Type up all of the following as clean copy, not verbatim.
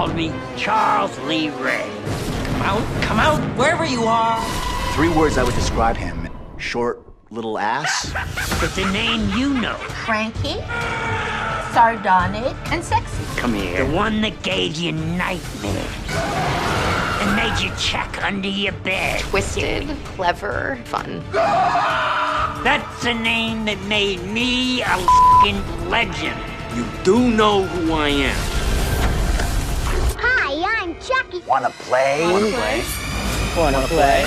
called me Charles Lee Ray. Come out, wherever you are. 3 words I would describe him. Short, little ass. It's a name you know. Cranky, sardonic, and sexy. Come here. The one that gave you nightmares. And made you check under your bed. Twisted, clever, fun. That's a name that made me a f***ing legend. You do know who I am. Hi, I'm Chucky. Wanna play? Wanna play? Wanna play?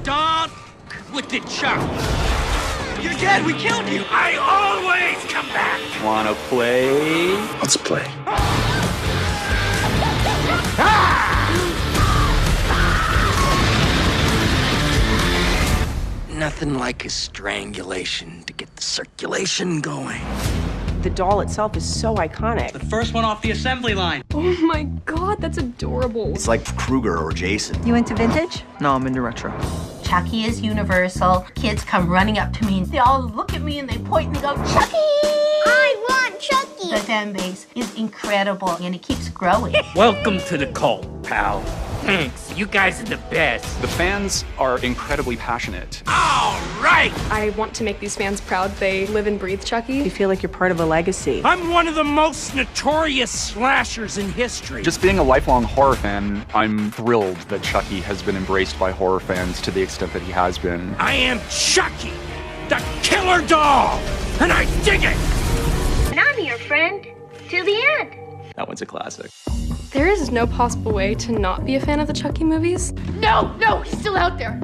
Don't with the chuck. You're dead, we killed you. I always come back. Wanna play? Let's play. Nothing like a strangulation to get the circulation going. The doll itself is so iconic. The first one off the assembly line. Oh my god, that's adorable. It's like Kruger or Jason. You into vintage? No, I'm into retro. Chucky is universal. Kids come running up to me and they all look at me and they point and they go, Chucky! I want Chucky. The fan base is incredible and it keeps growing. Welcome to the cult, pal. Thanks, you guys are the best. The fans are incredibly passionate. All right! I want to make these fans proud. They live and breathe Chucky. You feel like you're part of a legacy. I'm one of the most notorious slashers in history. Just being a lifelong horror fan, I'm thrilled that Chucky has been embraced by horror fans to the extent that he has been. I am Chucky, the killer doll, and I dig it! And I'm your friend till the end. That one's a classic. There is no possible way to not be a fan of the Chucky movies. No, he's still out there.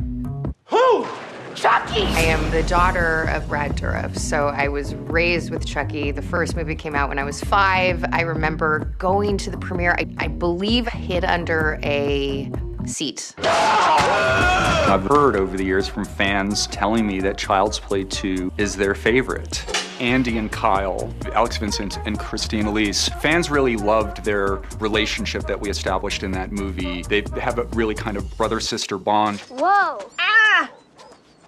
Who? Chucky! I am the daughter of Brad Dourif, so I was raised with Chucky. The first movie came out when I was 5. I remember going to the premiere, I believe hid under a seat. I've heard over the years from fans telling me that Child's Play 2 is their favorite. Andy and Kyle, Alex Vincent and Christine Elise. Fans really loved their relationship that we established in that movie. They have a really kind of brother-sister bond. Whoa. Ah!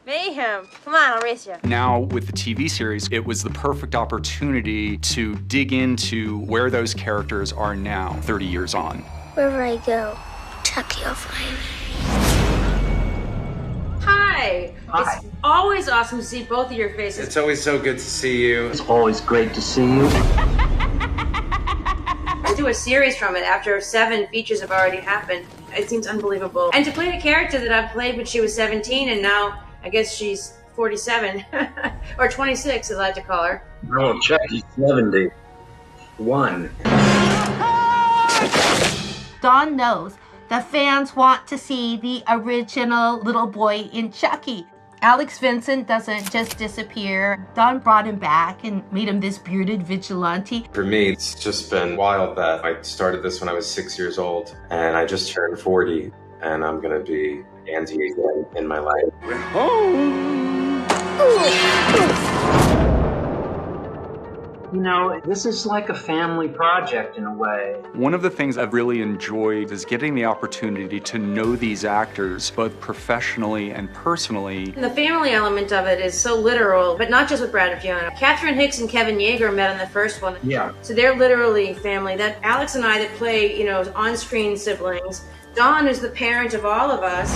Mayhem. Come on, I'll race you. Now, with the TV series, it was the perfect opportunity to dig into where those characters are now, 30 years on. Wherever I go, Chucky will find me. Hi. It's always awesome to see both of your faces. It's always so good to see you. It's always great to see you. To do a series from it after 7 features have already happened, it seems unbelievable. And to play the character that I've played when she was 17 and now I guess she's 47 or 26, as I like to call her. No, Chucky's 71. Dawn knows the fans want to see the original little boy in Chucky. Alex Vincent doesn't just disappear. Dawn brought him back and made him this bearded vigilante. For me, it's just been wild that I started this when I was 6 years old, and I just turned 40, and I'm gonna be Andy again in my life. We're home! You know, this is like a family project in a way. One of the things I've really enjoyed is getting the opportunity to know these actors, both professionally and personally. And the family element of it is so literal, but not just with Brad and Fiona. Catherine Hicks and Kevin Yeager met in the first one. Yeah. So they're literally family. That Alex and I that play, you know, on-screen siblings. Dawn is the parent of all of us.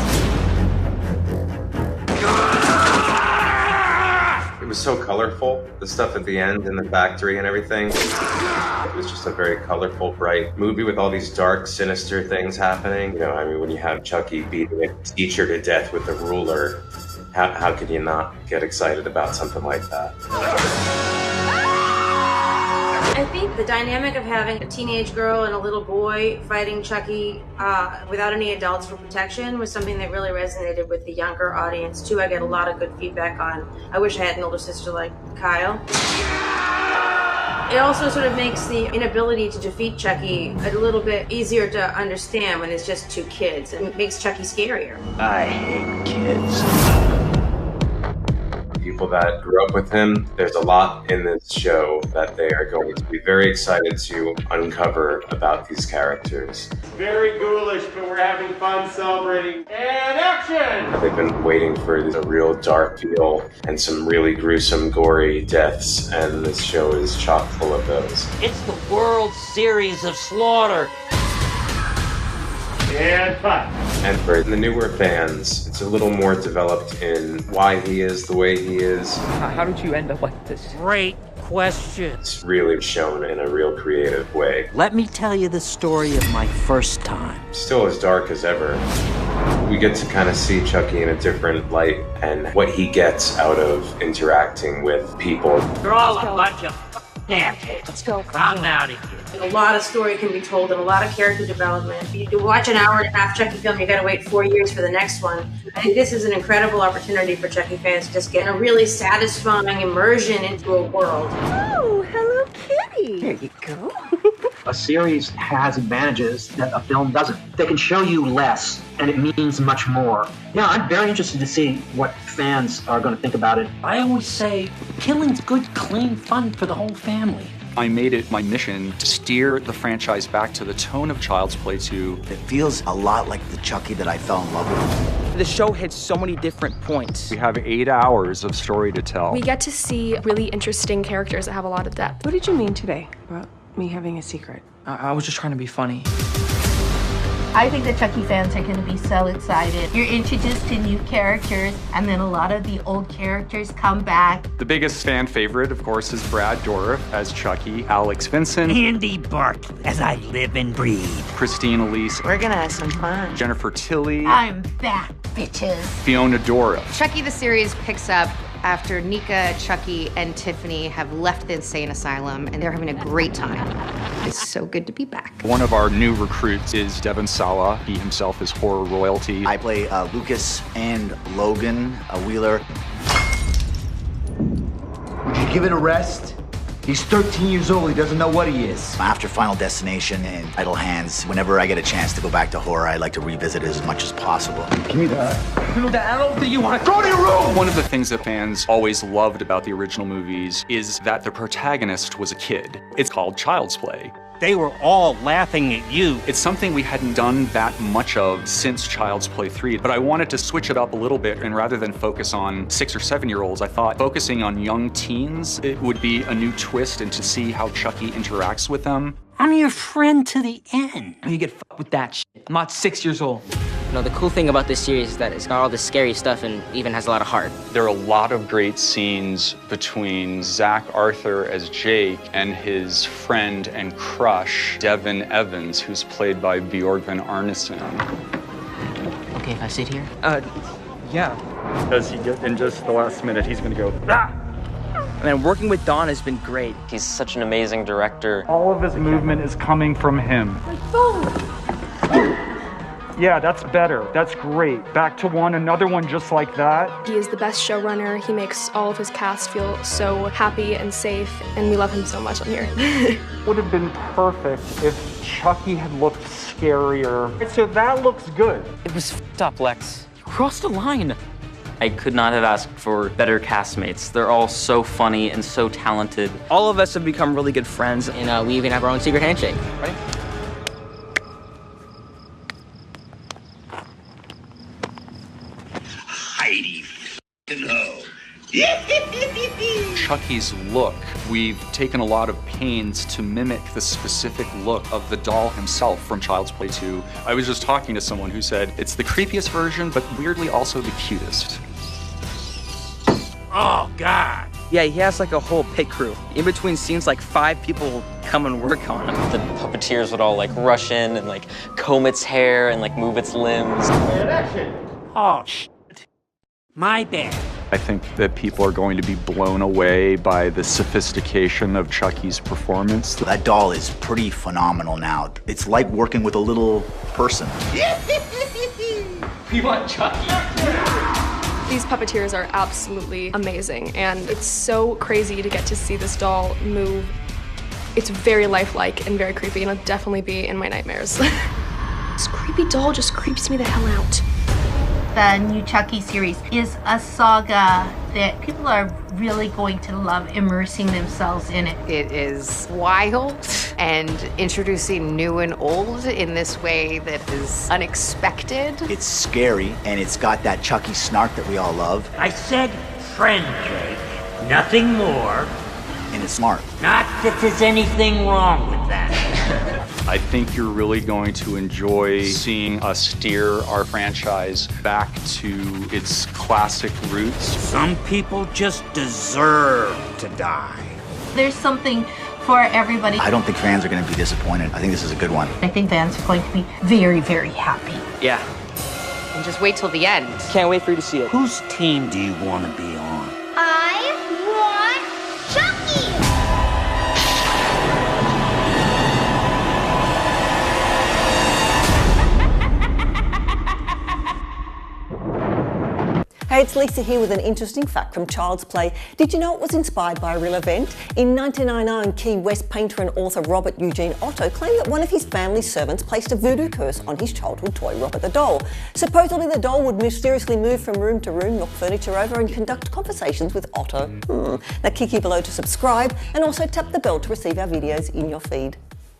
It was so colorful, the stuff at the end in the factory and everything. It was just a very colorful, bright movie with all these dark, sinister things happening. You know, I mean, when you have Chucky beating a teacher to death with a ruler, how could you not get excited about something like that? I think the dynamic of having a teenage girl and a little boy fighting Chucky without any adults for protection was something that really resonated with the younger audience too. I get a lot of good feedback on. I wish I had an older sister like Kyle. It also sort of makes the inability to defeat Chucky a little bit easier to understand when it's just 2 kids. It makes Chucky scarier. I hate kids. You people that grew up with him, there's a lot in this show that they are going to be very excited to uncover about these characters. Very ghoulish, but we're having fun celebrating. And action! They've been waiting for a real dark feel and some really gruesome, gory deaths, and this show is chock full of those. It's the World Series of Slaughter. And cut. And for the newer fans, it's a little more developed in why he is the way he is. How did you end up like this? Great question. It's really shown in a real creative way. Let me tell you the story of my first time. Still as dark as ever. We get to kind of see Chucky in a different light and what he gets out of interacting with people. You're all a bunch of assholes. Let's go. I'm out of here. A lot of story can be told and a lot of character development. If you watch an hour and a half Chucky film, you gotta wait 4 years for the next one. I think this is an incredible opportunity for Chucky fans to just get a really satisfying immersion into a world. Oh, hello, kitty. There you go. A series has advantages that a film doesn't. They can show you less, and it means much more. Yeah, I'm very interested to see what fans are going to think about it. I always say, killing's good, clean fun for the whole family. I made it my mission to steer the franchise back to the tone of Child's Play 2. It feels a lot like the Chucky that I fell in love with. The show hits so many different points. We have 8 hours of story to tell. We get to see really interesting characters that have a lot of depth. What did you mean today about me having a secret? I was just trying to be funny. I think the Chucky fans are going to be so excited. You're introduced to new characters, and then a lot of the old characters come back. The biggest fan favorite, of course, is Brad Dourif as Chucky, Alex Vincent, Andy Barkley, as I live and breathe. Christine Elise, We're gonna have some fun. Jennifer Tilly, I'm back, bitches. Fiona Dourif. Chucky the series picks up after Nika, Chucky, and Tiffany have left the insane asylum, and they're having a great time. It's so good to be back. One of our new recruits is Devon Sawa. He himself is horror royalty. I play Lucas and Logan Wheeler. Would you give it a rest? He's 13 years old. He doesn't know what he is. After Final Destination and Idle Hands, whenever I get a chance to go back to horror, I like to revisit it as much as possible. Give me that. You know that? I don't think you want to go to your room! One of the things that fans always loved about the original movies is that the protagonist was a kid. It's called Child's Play. They were all laughing at you. It's something we hadn't done that much of since Child's Play 3, but I wanted to switch it up a little bit, and rather than focus on 6 or 7-year-olds, I thought focusing on young teens, it would be a new twist, and to see how Chucky interacts with them. I'm your friend to the end. You get fucked with that shit. I'm not 6 years old. You know, the cool thing about this series is that it's got all this scary stuff and even has a lot of heart. There are a lot of great scenes between Zach Arthur as Jake and his friend and crush, Devin Evans, who's played by Bjorgvin Arneson. Okay, if I sit here? Yeah. Does he get, in just the last minute, he's gonna go, ah! And then working with Don has been great. He's such an amazing director. All of his movement is coming from him. Yeah, that's better. That's great. Back to one, another one just like that. He is the best showrunner. He makes all of his cast feel so happy and safe, and we love him so much on here. Would have been perfect if Chucky had looked scarier. So that looks good. It was f***ed up, Lex. You crossed the line. I could not have asked for better castmates. They're all so funny and so talented. All of us have become really good friends. And we even have our own secret handshake. Ready? Chucky's look, we've taken a lot of pains to mimic the specific look of the doll himself from Child's Play 2. I was just talking to someone who said it's the creepiest version, but weirdly also the cutest. Oh, God. Yeah, he has like a whole pit crew. In between scenes, like 5 people come and work on him. The puppeteers would all like rush in and like comb its hair and like move its limbs. Oh, shit. My bad. I think that people are going to be blown away by the sophistication of Chucky's performance. That doll is pretty phenomenal now. It's like working with a little person. We want Chucky. These puppeteers are absolutely amazing, and it's so crazy to get to see this doll move. It's very lifelike and very creepy, and it'll definitely be in my nightmares. This creepy doll just creeps me the hell out. the new Chucky series is a saga that people are really going to love immersing themselves in it. It is wild and introducing new and old in this way that is unexpected. It's scary, and it's got that Chucky snark that we all love. I said friend, Jake. Nothing more. And it's smart. Not that there's anything wrong with that. I think you're really going to enjoy seeing us steer our franchise back to its classic roots. Some people just deserve to die. There's something for everybody. I don't think fans are going to be disappointed. I think this is a good one. I think fans are going to be very, very happy. Yeah. And just wait till the end. Can't wait for you to see it. Whose team do you want to be on? I want Chucky! Hey, it's Lisa here with an interesting fact from Child's Play. Did you know it was inspired by a real event? In 1999, Key West painter and author Robert Eugene Otto claimed that one of his family servants placed a voodoo curse on his childhood toy Robert the doll. Supposedly the doll would mysteriously move from room to room, knock furniture over and conduct conversations with Otto. Now click here below to subscribe and also tap the bell to receive our videos in your feed.